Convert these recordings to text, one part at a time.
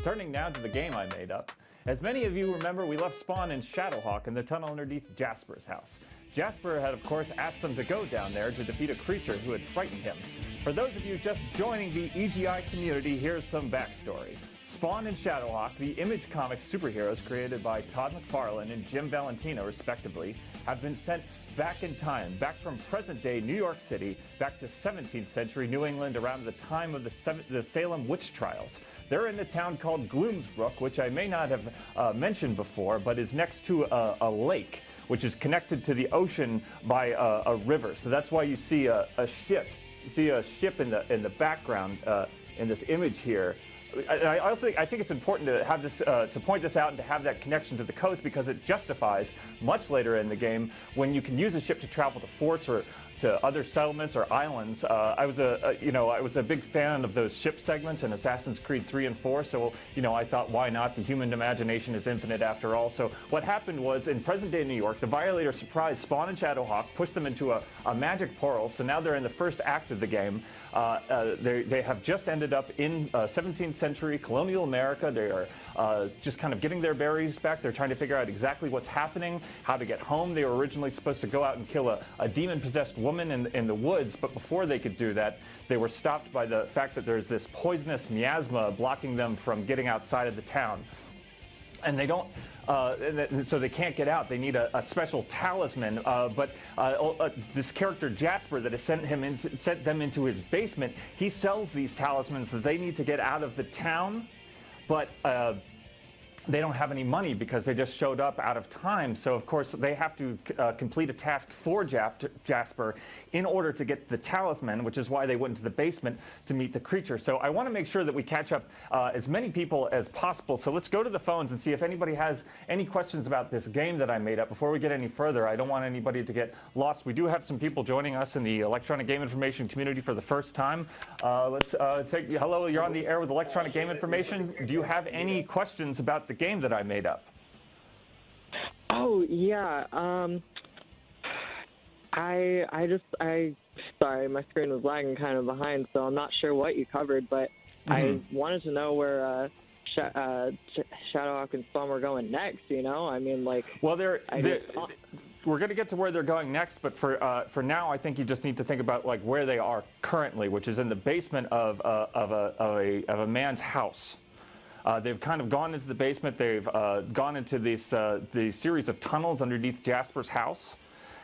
Turning now to the game I made up. As many of you remember, we left Spawn and Shadowhawk in the tunnel underneath Jasper's house. Jasper had, of course, asked them to go down there to defeat a creature who had frightened him. For those of you just joining the EGI community, here's some backstory. Spawn and Shadowhawk, the Image Comics superheroes created by Todd McFarlane and Jim Valentino, respectively, have been sent back in time, back from present-day New York City, back to 17th century New England around the time of the Salem witch trials. They're in a town called Gloomsbrook, which I may not have mentioned before, but is next to a lake, which is connected to the ocean by a river. So that's why you see a ship. You see a ship in the background in this image here. I think it's important to have this to point this out and to have that connection to the coast, because it justifies much later in the game when you can use a ship to travel to forts or to other settlements or islands. I was a big fan of those ship segments in Assassin's Creed 3 and 4. So I thought, why not? The human imagination is infinite after all. So what happened was, in present-day New York, the Violator surprised Spawn and Shadowhawk, pushed them into a magic portal. So now they're in the first act of the game. They have just ended up in 17th century colonial America. They are just kind of getting their bearings back. They're trying to figure out exactly what's happening, how to get home. They were originally supposed to go out and kill a demon-possessed woman in the woods, but before they could do that, they were stopped by the fact that there's this poisonous miasma blocking them from getting outside of the town. And they don't, so they can't get out. They need a special talisman. But this character Jasper that has sent them into his basement, he sells these talismans that they need to get out of the town, but they don't have any money because they just showed up out of time. So of course they have to complete a task for Jasper in order to get the talisman, which is why they went into the basement to meet the creature. So I want to make sure that we catch up as many people as possible. So let's go to the phones and see if anybody has any questions about this game that I made up. Before we get any further, I don't want anybody to get lost. We do have some people joining us in the electronic game information community for the first time. Let's take, hello, you're on the air with electronic game information. Do you have any questions about the game that I made up? Oh, yeah. Sorry, my screen was lagging kind of behind, so I'm not sure what you covered, but I wanted to know where Shadowhawk and Spawn were going next, I mean, like... Well, we're going to get to where they're going next, but for now, I think you just need to think about like where they are currently, which is in the basement of a man's house. They've kind of gone into the basement. They've gone into these series of tunnels underneath Jasper's house,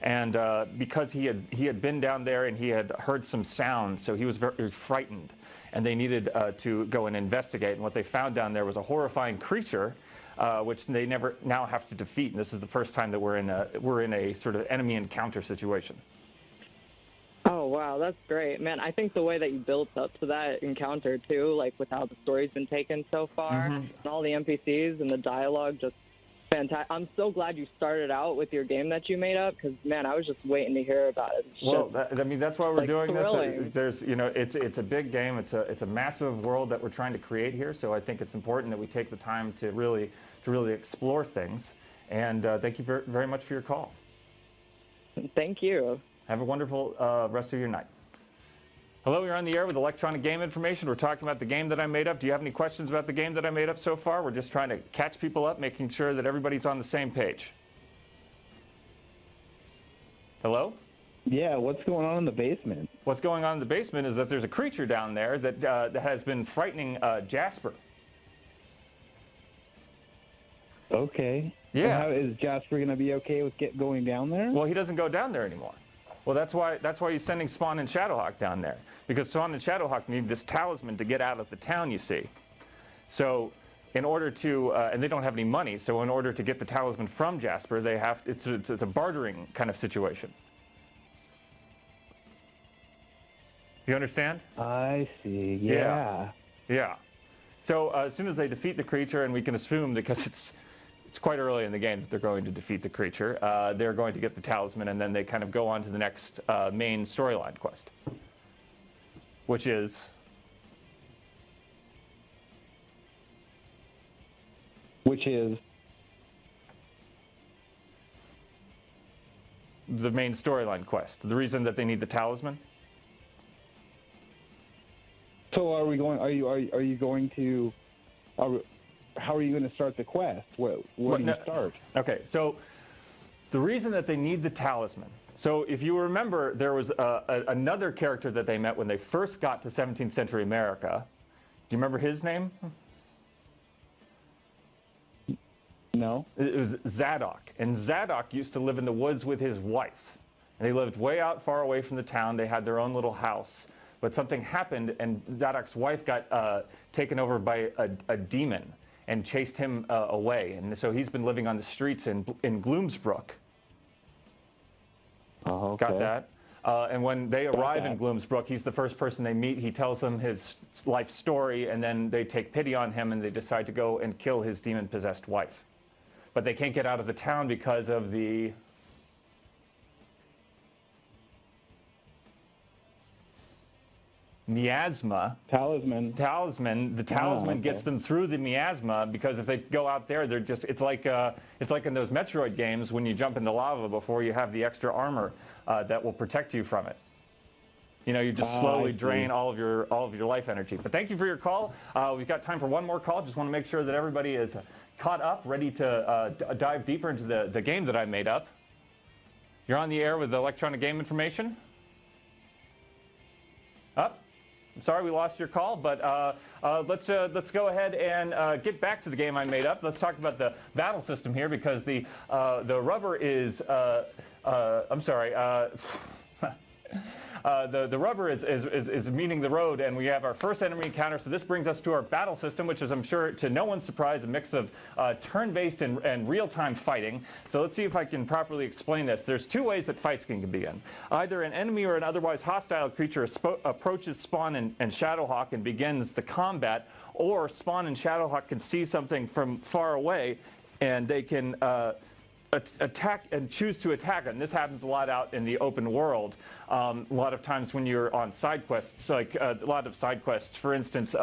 and because he had been down there and he had heard some sounds, so he was very frightened, and they needed to go and investigate. And what they found down there was a horrifying creature, which they now have to defeat. And this is the first time that we're in a sort of enemy encounter situation. Oh, wow, that's great. Man, I think the way that you built up to that encounter, too, like with how the story's been taken so far, and all the NPCs and the dialogue, just fantastic. I'm so glad you started out with your game that you made up, because, man, I was just waiting to hear about it. That's why we're doing thrilling. this. It's a big game. It's a massive world that we're trying to create here, so I think it's important that we take the time to really explore things. And thank you very much for your call. Thank you. Have a wonderful rest of your night. Hello, you're on the air with electronic game information. We're talking about the game that I made up. Do you have any questions about the game that I made up so far? We're just trying to catch people up, making sure that everybody's on the same page. Hello? Yeah, what's going on in the basement? What's going on in the basement is that there's a creature down there that has been frightening Jasper. Okay. Yeah. Is Jasper going to be okay with going down there? Well, he doesn't go down there anymore. Well, that's why he's sending Spawn and Shadowhawk down there, because Spawn and Shadowhawk need this talisman to get out of the town, you see. So in order to, and they don't have any money, so in order to get the talisman from Jasper, it's a bartering kind of situation. You understand? I see, yeah. Yeah. So as soon as they defeat the creature, and we can assume, because it's quite early in the game that they're going to defeat the creature, they're going to get the talisman, and then they kind of go on to the next main storyline quest, which is... the main storyline quest, the reason that they need the talisman. So are you going to how are you going to start the quest? Where do you start? Okay, so the reason that they need the talisman. So if you remember, there was another character that they met when they first got to 17th century America. Do you remember his name? No. It was Zadok. And Zadok used to live in the woods with his wife. And they lived way out far away from the town. They had their own little house. But something happened, and Zadok's wife got taken over by a demon and chased him away. And so he's been living on the streets in Gloomsbrook. Oh, okay. Got that? And when they arrive in Gloomsbrook, he's the first person they meet. He tells them his life story, and then they take pity on him, and they decide to go and kill his demon-possessed wife. But they can't get out of the town because of the miasma. Talisman. The talisman gets them through the miasma, because if they go out there, they're just, it's like in those Metroid games when you jump into lava before you have the extra armor that will protect you from it. You know, you just slowly drain all of your life energy. But thank you for your call. We've got time for one more call. Just want to make sure that everybody is caught up, ready to dive deeper into the game that I made up. You're on the air with the electronic game information. Up. I'm sorry we lost your call, but let's go ahead and get back to the game I made up. Let's talk about the battle system here, because the rubber is I'm sorry. The rubber is meaning the road, and we have our first enemy encounter. So this brings us to our battle system, which is, I'm sure, to no one's surprise, a mix of turn-based and real-time fighting. So let's see if I can properly explain this. There's two ways that fights can begin. Either an enemy or an otherwise hostile creature approaches Spawn and Shadowhawk and begins the combat, or Spawn and Shadowhawk can see something from far away, and they can attack and choose to attack it. And this happens a lot out in the open world. A lot of times when you're on side quests, like a lot of side quests, for instance,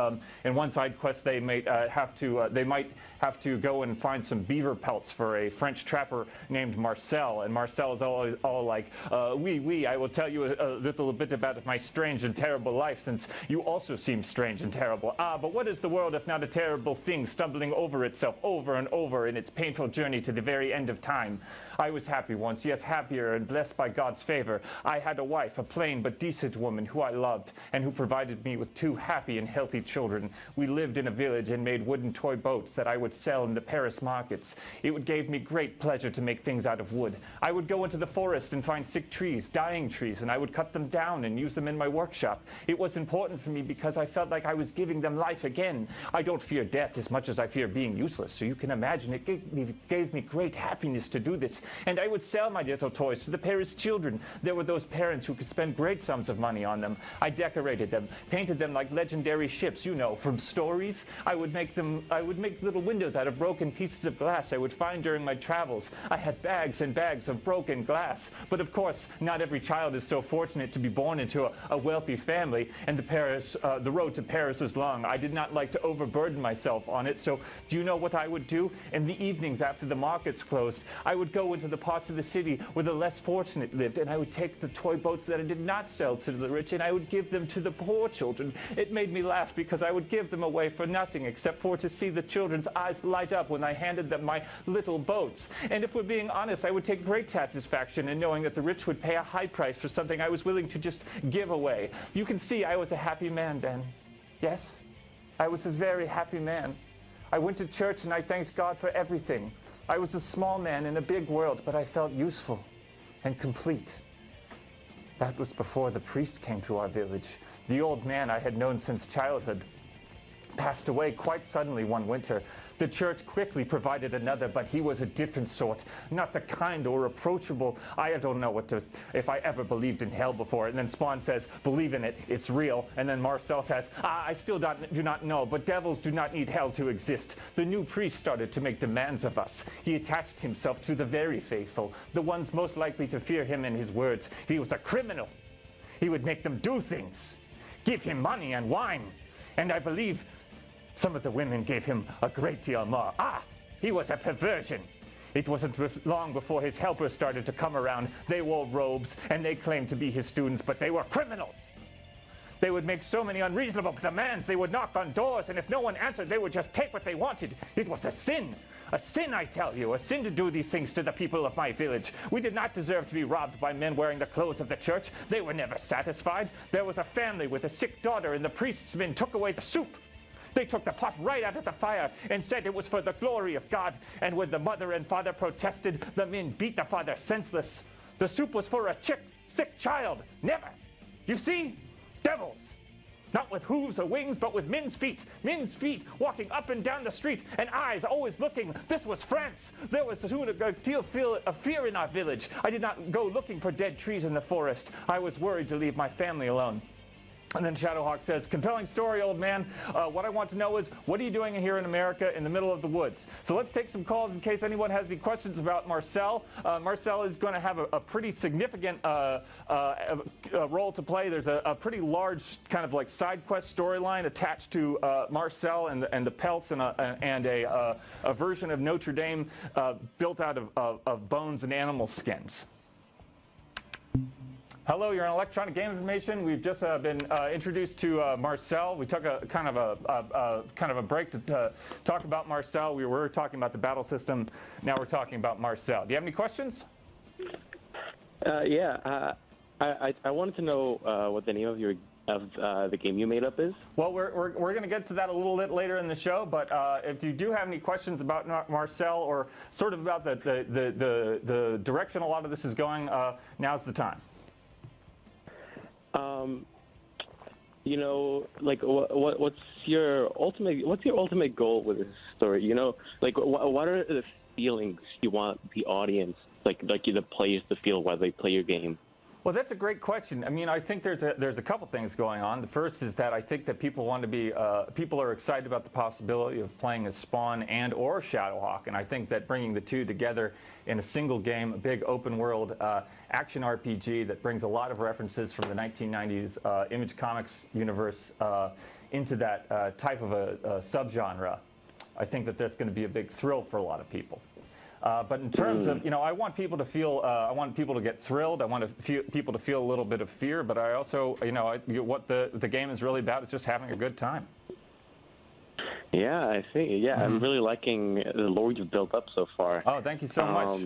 in one side quest they might have to go and find some beaver pelts for a French trapper named Marcelle. And Marcelle is always all like, oui, I will tell you a little bit about my strange and terrible life, since you also seem strange and terrible. But what is the world if not a terrible thing stumbling over itself over and over in its painful journey to the very end of time? I was happy once, yes, happier and blessed by God's favor. I had a wife, a plain but decent woman who I loved, and who provided me with 2 happy and healthy children. We lived in a village and made wooden toy boats that I would sell in the Paris markets. It gave me great pleasure to make things out of wood. I would go into the forest and find sick trees, dying trees, and I would cut them down and use them in my workshop. It was important for me because I felt like I was giving them life again. I don't fear death as much as I fear being useless, so you can imagine it gave me great happiness to do this. And I would sell my little toys to the Paris children. There were those parents who could spend great sums of money on them. I decorated them, painted them like legendary ships, you know, from stories. I would make little windows out of broken pieces of glass I would find during my travels. I had bags and bags of broken glass. But of course, not every child is so fortunate to be born into a wealthy family, and the road to Paris is long. I did not like to overburden myself on it, so do you know what I would do? In the evenings after the markets closed, I would go into the parts of the city where the less fortunate lived, and I would take the toy boats that I did not sell to the rich, and I would give them to the poor children. It made me laugh because I would give them away for nothing except for to see the children's eyes light up when I handed them my little boats. And if we're being honest, I would take great satisfaction in knowing that the rich would pay a high price for something I was willing to just give away. You can see I was a happy man then. Yes, I was a very happy man. I went to church and I thanked God for everything. I was a small man in a big world, but I felt useful and complete. That was before the priest came to our village. The old man I had known since childhood passed away quite suddenly one winter. The church quickly provided another, but he was a different sort, not the kind or approachable. I don't know if I ever believed in hell before. And then Spawn says, believe in it, it's real. And then Marcelle says, I still do not know, but devils do not need hell to exist. The new priest started to make demands of us. He attached himself to the very faithful, the ones most likely to fear him and his words. He was a criminal. He would make them do things, give him money and wine. And I believe some of the women gave him a great deal more. He was a perversion. It wasn't long before his helpers started to come around. They wore robes and they claimed to be his students, but they were criminals. They would make so many unreasonable demands. They would knock on doors, and if no one answered, they would just take what they wanted. It was a sin. A sin, I tell you, a sin to do these things to the people of my village. We did not deserve to be robbed by men wearing the clothes of the church. They were never satisfied. There was a family with a sick daughter, and the priest's men took away the soup. They took the pot right out of the fire and said it was for the glory of God. And when the mother and father protested, the men beat the father senseless. The soup was for a sick child. Never. You see? Devils. Not with hooves or wings, but with men's feet. Men's feet walking up and down the street, and eyes always looking. This was France. There was soon a deal of fear in our village. I did not go looking for dead trees in the forest. I was worried to leave my family alone. And then Shadowhawk says, compelling story, old man. What I want to know is, what are you doing here in America in the middle of the woods? So let's take some calls in case anyone has any questions about Marcelle. Marcelle is going to have a pretty significant role to play. There's a pretty large kind of like side quest storyline attached to Marcelle and the Pelts and a version of Notre Dame built out of bones and animal skins. Hello, you're on Electronic Game Information. We've just been introduced to Marcelle. We took a kind of a break to talk about Marcelle. We were talking about the battle system. Now we're talking about Marcelle. Do you have any questions? Yeah. I wanted to know what the name of the game you made up is. Well, we're going to get to that a little bit later in the show, but if you do have any questions about Marcelle or sort of about the direction a lot of this is going, now's the time. You know, like what's your ultimate goal with this story? You know, like what are the feelings you want the audience, like the players, to feel while they play your game? Well, that's a great question. I mean, I think there's a couple things going on. The first is that I think that people want to be people are excited about the possibility of playing as Spawn and or Shadowhawk, and I think that bringing the two together in a single game, a big open world action RPG that brings a lot of references from the 1990s Image Comics universe into that type of a subgenre, I think that that's going to be a big thrill for a lot of people. But in terms of, you know, I want people to feel, I want people to get thrilled. I want people to feel a little bit of fear. But I also, you know, what the game is really about is just having a good time. Yeah, I see. Yeah, I'm really liking the lore you've built up so far. Oh, thank you so much.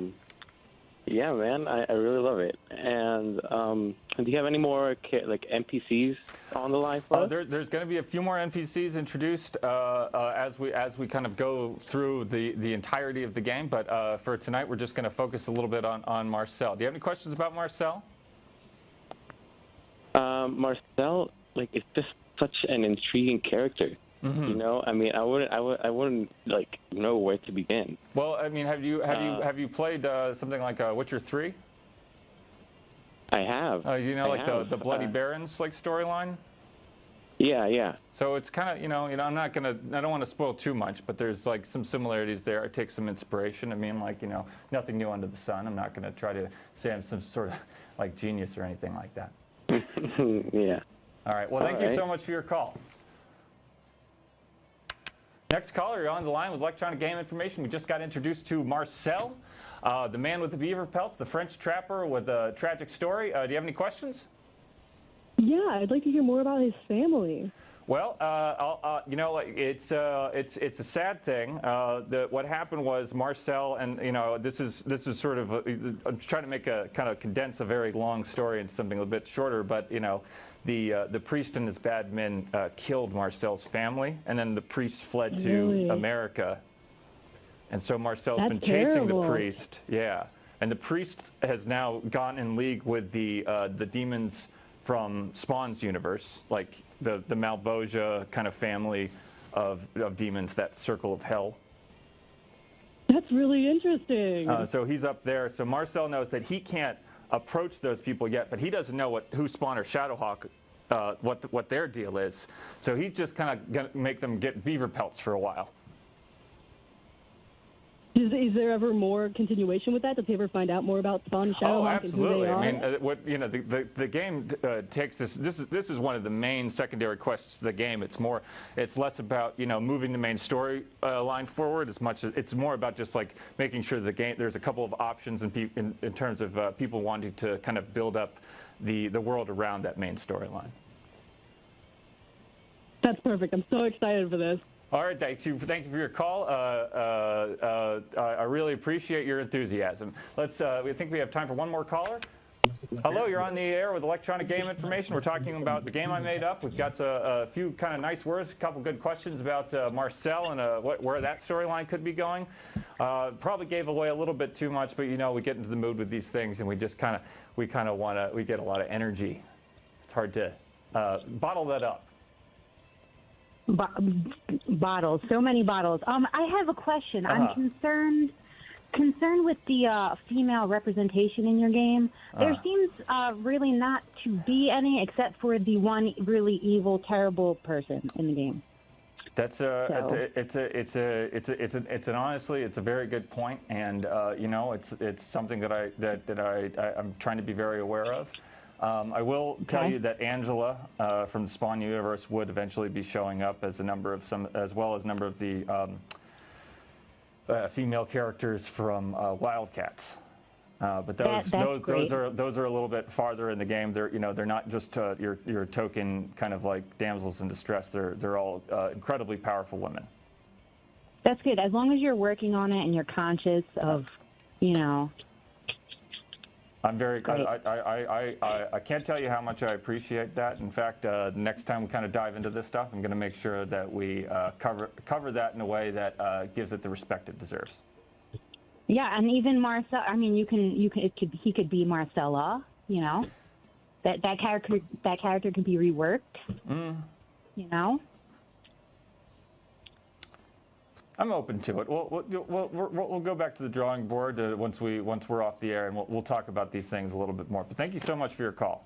Yeah, man, I really love it. And do you have any more like NPCs on the line for us? There's going to be a few more NPCs introduced as we kind of go through the entirety of the game. But for tonight, we're just going to focus a little bit on Marcelle. Do you have any questions about Marcelle? Marcelle, like, it's just such an intriguing character. You know, I mean, I wouldn't like know where to begin. Well, I mean, have you played something like Witcher 3? I have. You know, like the Bloody Barons like storyline. Yeah, yeah. So it's kind of, you know, I don't want to spoil too much, but there's like some similarities there. I take some inspiration. I mean, like, you know, nothing new under the sun. I'm not going to try to say I'm some sort of like genius or anything like that. Yeah. All right. Well, thank you so much for your call. Next caller, you're on the line with Electronic Game Information. We just got introduced to Marcelle, the man with the beaver pelts, the French trapper with a tragic story. Do you have any questions? Yeah, I'd like to hear more about his family. Well, you know, it's a sad thing. What happened was Marcelle, and you know, this is sort of I'm trying to make a kind of condense a very long story into something a bit shorter, but you know. The priest and his bad men killed Marcelle's family, and then the priest fled to America. And so Marcelle's been chasing the priest. Yeah. And the priest has now gone in league with the demons from Spawn's universe, like the Malvosia kind of family of demons, that circle of hell. That's really interesting. So he's up there. So Marcelle knows that he can't approach those people yet, but he doesn't know who Spawn or Shadowhawk, what their deal is. So he's just kind of gonna make them get beaver pelts for a while. Is there ever more continuation with that? Does he ever find out more about Spawn and Shadowhawk? Oh, absolutely. And who they are? I mean, you know, the game takes this. This is one of the main secondary quests to the game. It's less about, you know, moving the main story line forward as much as it's more about just like making sure the game. There's a couple of options in terms of people wanting to kind of build up the world around that main storyline. That's perfect. I'm so excited for this. All right, thank you for your call. I really appreciate your enthusiasm. We think we have time for one more caller. Hello, you're on the air with Electronic Game Information. We're talking about the game I made up. We've got a few kind of nice words, a couple good questions about Marcelle and where that storyline could be going. Probably gave away a little bit too much, but you know, we get into the mood with these things, and we just we get a lot of energy. It's hard to bottle that up. Bottles, so many bottles. I have a question. I'm concerned with the female representation in your game. There seems really not to be any, except for the one really evil, terrible person in the game. That's honestly, it's a very good point, and you know, it's something that I'm trying to be very aware of. I will tell you that Angela from the Spawn universe would eventually be showing up as as well as a number of the female characters from Wildcats. But those are a little bit farther in the game. They're not just your token kind of like damsels in distress. They're all incredibly powerful women. That's good, as long as you're working on it and you're conscious of, you know. I'm very. I can't tell you how much I appreciate that. In fact, next time we kind of dive into this stuff, I'm going to make sure that we cover that in a way that gives it the respect it deserves. Yeah, and even Marcelle. I mean, he could be Marcella. You know, that character could be reworked. You know. I'm open to it. We'll go back to the drawing board once we're off the air, and we'll talk about these things a little bit more. But thank you so much for your call.